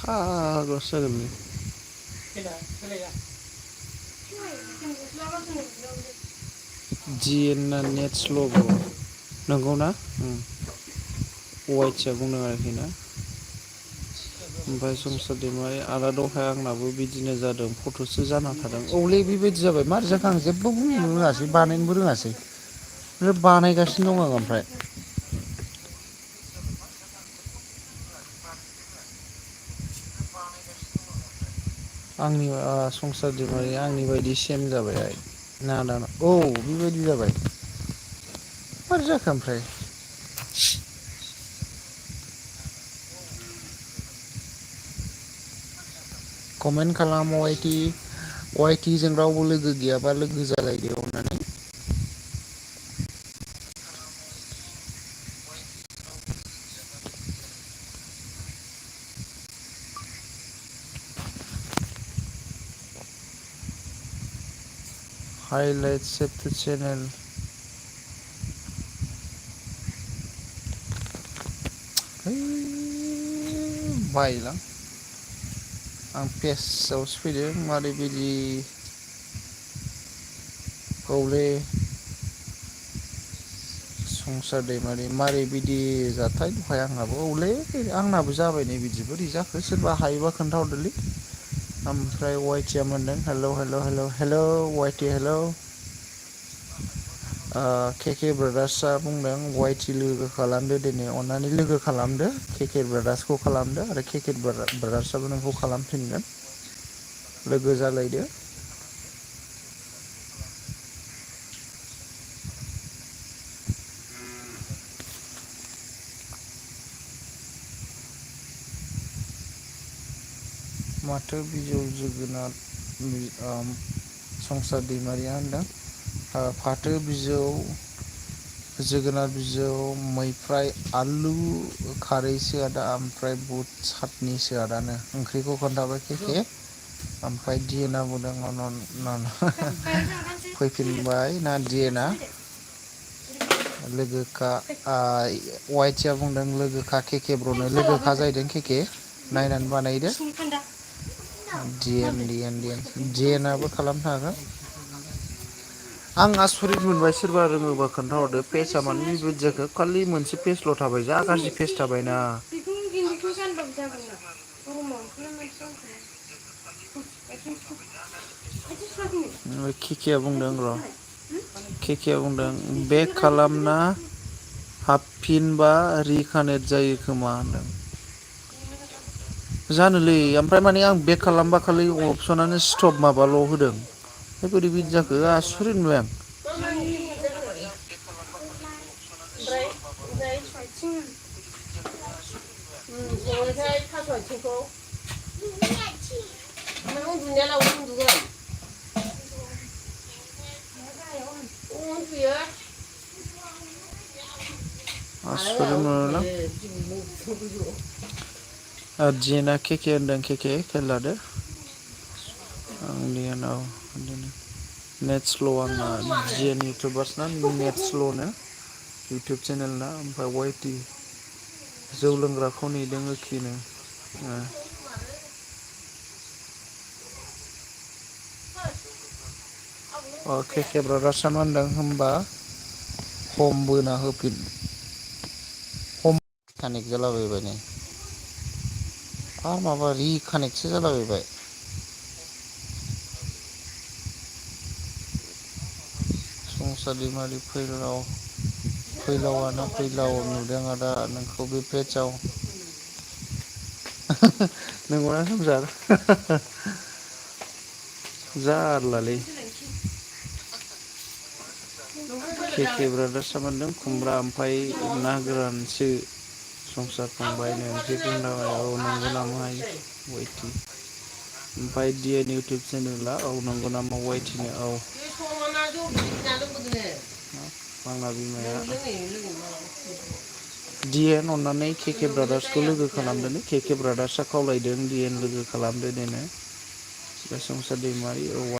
फाग्लासो जागोन बे। DN ना नेट स्ल' ब्र' नंगौ ना? वाइटसआ बुंदों आरोखि ना। ओमफ्राय संसार दैमारि आदा दहाय आंनाबो बिदिनो जादों फट'सो जाना थादों औलै बेबायदि जाबाय मारै जाखो आं जेबो बुंनो रोङासै बानायनोबो रोङासै बानायगासिनो दं आं ओमफ्राय आंनि संसार दैमारि आंनि बायदि सेम जाबाय ना औ बेबायदि जाबाय मारै जाखो ओमफ्राय कमेन्ट खालाम वाइटि जों रावबो लोगो गैयाबा लोगो जालायदो अननानै हाइलाइट सेभ द चेनेल बायोलां आं पेजआवसो फैदों मारै बिदि औलै संसार दैमारि मारै बिदि जाथाय दहाय आंनाबो औलै आंनाबो जाबाय नै बिदि बोरै जाखो सोरबा हायोबा खोन्थाहरदोलै ओमफ्राय वाइटिया मोनदों हेल' वाइटि हेल' केके ब्रादार्सआ बुंदों वाइटि लोगो खालामदो दिनै अननानै लोगो खालामदो केके ब्रादार्सखौ खालामदो आरो केके ब्रादार्सआबो नोंखौ खालामफिनगोन लोगो जालायदो माथो बिजौ जोगोनार संसार दैमारिया होनदों फाथो बिजौ जोगोनार बिजौ मैफ्राय आलु खारैसो आदा ओमफ्राय बुट सातनिसो आदानो ओंख्रिखौ खोन्थाबाय केके ओमफ्राय दिएना बुंदों फैफिनबाय ना दिएना लोगोखा वाइटिया बुंदों लोगोखा केके ब्रनो लोगोखा जाहैदों केके नायनानै बानायदो दिएनाबो खालामनो हागोन आं आसरित मोनबाय सोरबा रोङोबा खोन्थाहरदो पेजआ मानो बेबायदि जाखो खालि मोनसे पेजल' थाबाय जा गाज्रि पेज थाबायना केकेआ बुंदों र' केकेआ बुंदों बेक खालामना हाबफिनबा रिकानेक्ट जायो खोमा होनदों जानोलै ओमफ्राय माने आं बेक खालामबा खालि अपसनानो स्टप माबाल' होदों बोरै बिदि जाखो आसरित मोनबाय आं आसरित मोनोलां दिएना केके होनदों केके खेल लादो आंनि उनाव नेट स्ल' आंना जिएन इउटुबार्स ना नेट स्ल'नो इउटुब चेनेल ना ओमफ्राय वाइटि जौ लोंग्राखौ नेदों एखेनो केके ब्रादार्सआ मा होनदों होमबा हम बोना होफिन हम कानेक्ट जालाबायबाय नै आरो माबा रिकानेक्टसो जालाबायबाय संसार दैमारि फैलाव नुदों आदा नोंखौ बे पेजाव नंगौना संसार जारलालै केके ब्रादार्सआ मोनदों खुमब्रा ओमफ्राय ना गोरानसो संसार फंबायनो ओंख्रि बुंदाबाय औ नंगौ नामा वाइटि ओमफ्राय डिएन इउटुब चेनेला औ नंगौ नामा वाइटिनो औ आंना बिमाया डिएन अननानै केके ब्रादार्सखौ लोगो खालामदोनो केके ब्रादार्सआ खावलायदों डिएन लोगो खालामदो देनो बे संसार दैमारि औ